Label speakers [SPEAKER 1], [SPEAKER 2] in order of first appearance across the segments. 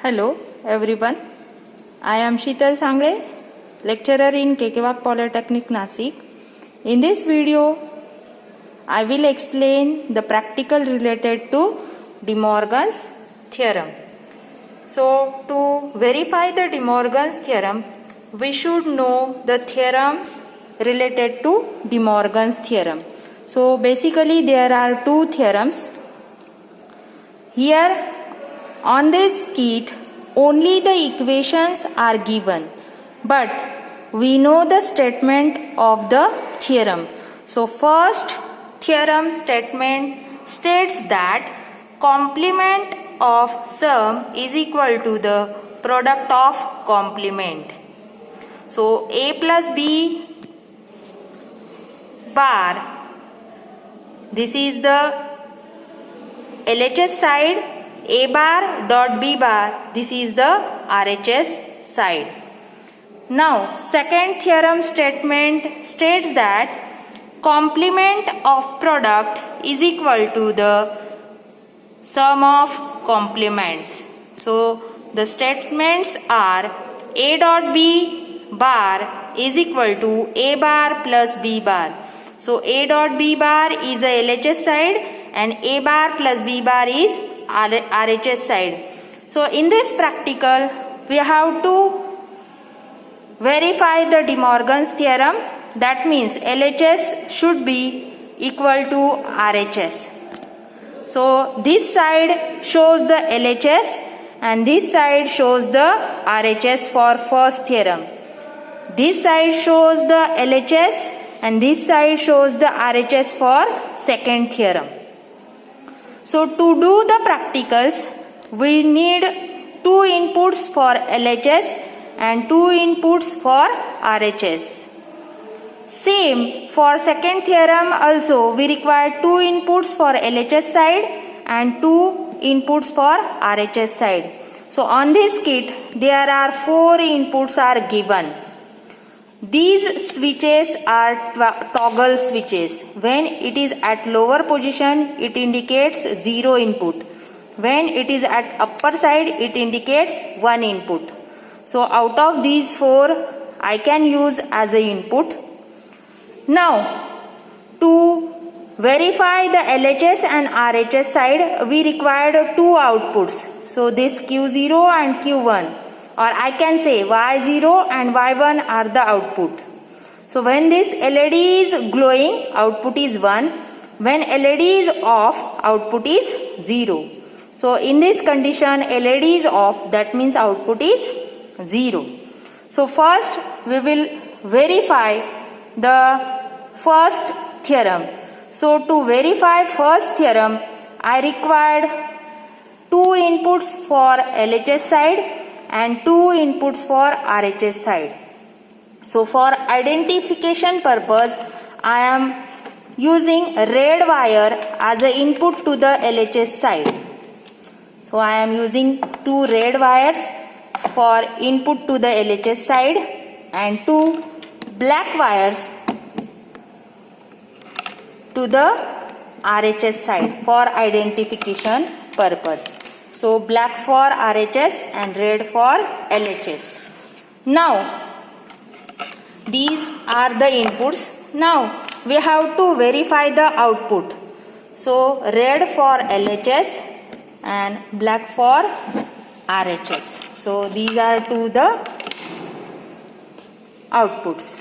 [SPEAKER 1] Hello everyone, I am Sheetal Sangre, lecturer in Kekewak Polytechnic, Nasik. In this video, I will explain the practical related to De Morgan's theorem. So, to verify the De Morgan's theorem, we should know the theorems related to De Morgan's theorem. So, basically there are two theorems. Here on this sheet, only the equations are given, but we know the statement of the theorem. So, first theorem statement states that complement of sum is equal to the product of complement. So, A plus B bar, this is the LHS side, A bar dot B bar, this is the RHS side. Now, second theorem statement states that complement of product is equal to the sum of complements. So, the statements are A dot B bar is equal to A bar plus B bar. So, A dot B bar is the LHS side and A bar plus B bar is RHS side. So, in this practical, we have to verify the De Morgan's theorem. That means LHS should be equal to RHS. So, this side shows the LHS and this side shows the RHS for first theorem. This side shows the LHS and this side shows the RHS for second theorem. So, to do the practicals, we need two inputs for LHS and two inputs for RHS. Same for second theorem also, we require two inputs for LHS side and two inputs for RHS side. So, on this kit, there are four inputs are given. These switches are toggle switches. When it is at lower position, it indicates 0 input. When it is at upper side, it indicates 1 input. So, out of these four, I can use as a input. Now, to verify the LHS and RHS side, we required two outputs. So, this Q0 and Q1. Or I can say Y0 and Y1 are the output. So, when this LED is glowing, output is 1. When LED is off, output is 0. So, in this condition, LED is off, that means output is 0. So, first we will verify the first theorem. So, to verify first theorem, I required two inputs for LHS side and two inputs for RHS side. So, for identification purpose, I am using red wire as an input to the LHS side. So, I am using two red wires for input to the LHS side and two black wires to the RHS side for identification purpose. So, black for RHS and red for LHS. Now, these are the inputs. Now, we have to verify the output. So, red for LHS and black for RHS. So, these are the outputs.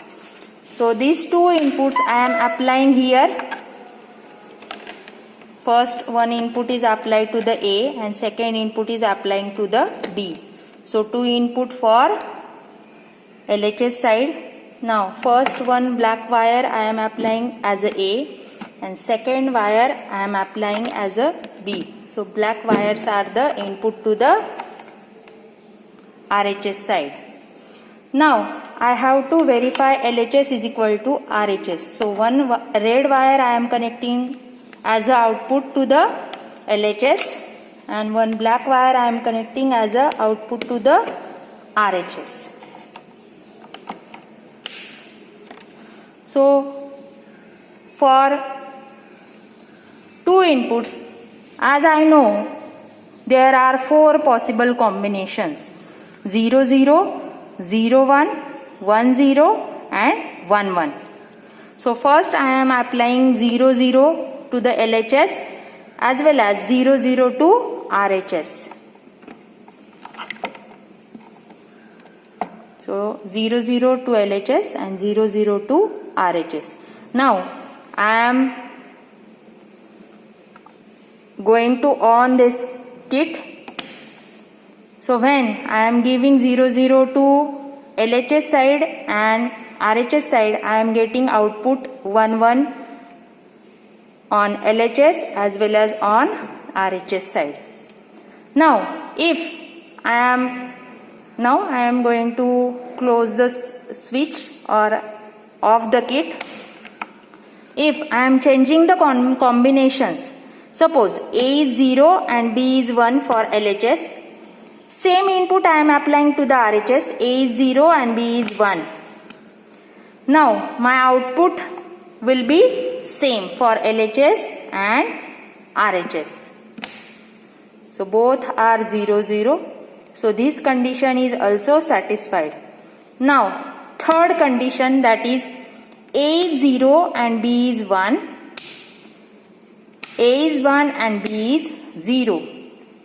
[SPEAKER 1] So, these two inputs I am applying here. First one input is applied to the A and second input is applying to the B. So, two input for LHS side. Now, first one black wire I am applying as A and second wire I am applying as a B. So, black wires are the input to the RHS side. Now, I have to verify LHS is equal to RHS. So, one red wire I am connecting as a output to the LHS and one black wire I am connecting as a output to the RHS. So, for two inputs, as I know there are 4 possible combinations: 0 0, 0 1, 1 0 and 1 1. So first I am applying 0 0 to the LHS as well as 0 0 to RHS. So 0 0 to LHS and 0 0 to RHS. Now I am going to on this kit. So when I am giving 0 0 to LHS side and RHS side, I am getting output 1 1 on LHS as well as on RHS side. Now I am going to close the switch or off the kit. If I am changing the combinations, suppose A is 0 and B is 1 for LHS. Same input I am applying to the RHS. A is 0 and B is 1. Now my output will be same for LHS and RHS. So both are 0 0. So this condition is also satisfied. Now third condition, that is A is 0 and B is 1. A is 1 and B is 0.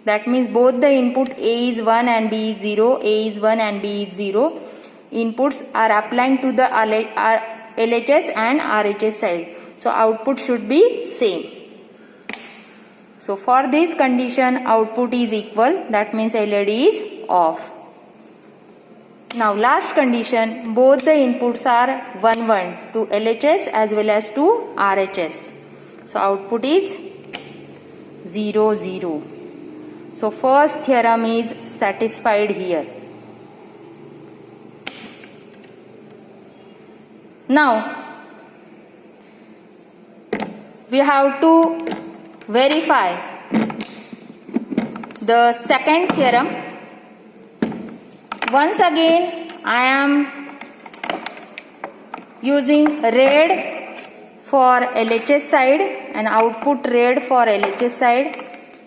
[SPEAKER 1] That means both the input A is 1 and B is 0, A is 1 and B is 0. Inputs are applying to the LHS and RHS side. So output should be same. So for this condition, output is equal. That means LED is off. Now last condition, both the inputs are 1 1 to LHS as well as to RHS. So output is 0 0. So first theorem is satisfied here. Now we have to verify the second theorem. Once again I am using red for LHS side and output red for LHS side.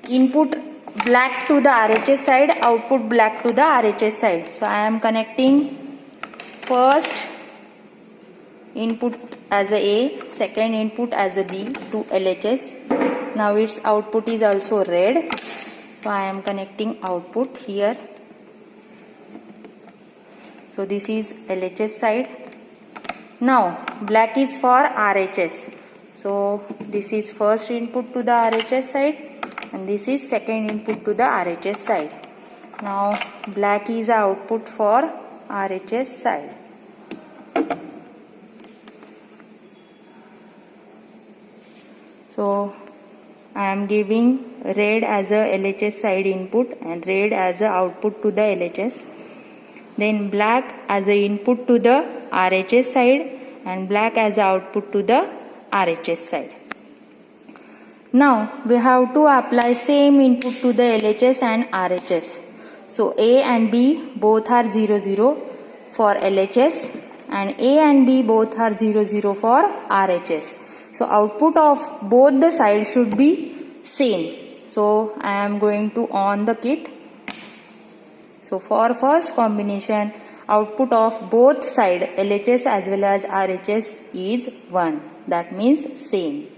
[SPEAKER 1] Input black to the RHS side, output black to the RHS side. So I am connecting first input as a second input as a B to LHS. Now its output is also red. So I am connecting output here. So this is LHS side. Now black is for RHS. So this is first input to the RHS side and this is second input to the RHS side. Now black is output for RHS side. So I am giving red as a LHS side input and red as a output to the LHS. Then black as a input to the RHS side and black as a output to the RHS side. Now we have to apply same input to the LHS and RHS. So A and B both are 0 0 for LHS and A and B both are 0 0 for RHS. So output of both the sides should be same. So I am going to on the kit. So for first combination, output of both side LHS as well as RHS is 1. That means same.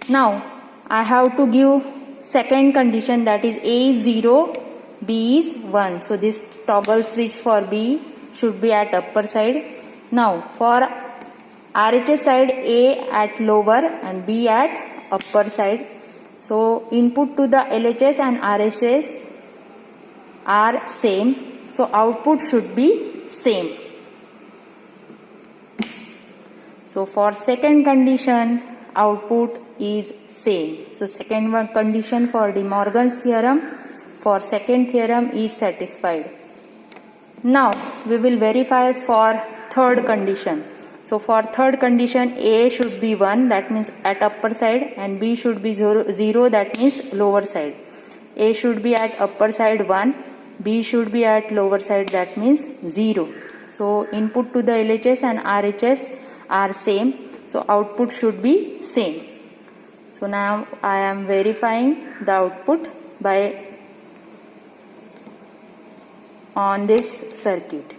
[SPEAKER 1] Now I have to give second condition, that is A is 0, B is 1. So this toggle switch for B should be at upper side. Now for RHS side, A at lower and B at upper side. So input to the LHS and RHS are same. So output should be same. So for second condition, output is same. So second one condition for De Morgan's theorem for second theorem is satisfied. Now we will verify for third condition. So for third condition, A should be 1, that means at upper side, and B should be 0, that means lower side. A should be at upper side 1, B should be at lower side, that means 0. So input to the LHS and RHS are same. So output should be same. So now I am verifying the output on this circuit.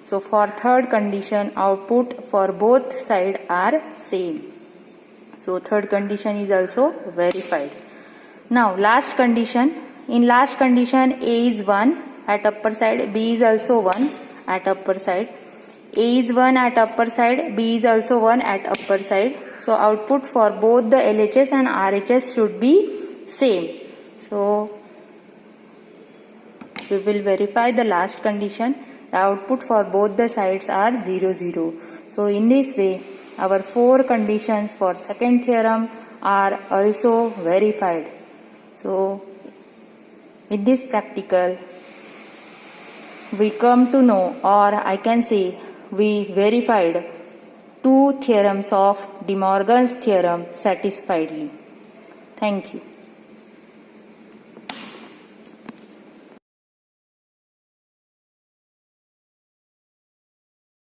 [SPEAKER 1] So for third condition, output for both sides are same. So third condition is also verified. Now last condition. In last condition, A is 1 at upper side, B is also 1 at upper side. A is 1 at upper side, B is also 1 at upper side. So output for both the LHS and RHS should be same. So we will verify the last condition. The output for both the sides are 0, 0. So in this way, our 4 conditions for second theorem are also verified. So in this practical, we come to know, or I can say we verified 2 theorems of De Morgan's theorem satisfactorily. Thank you.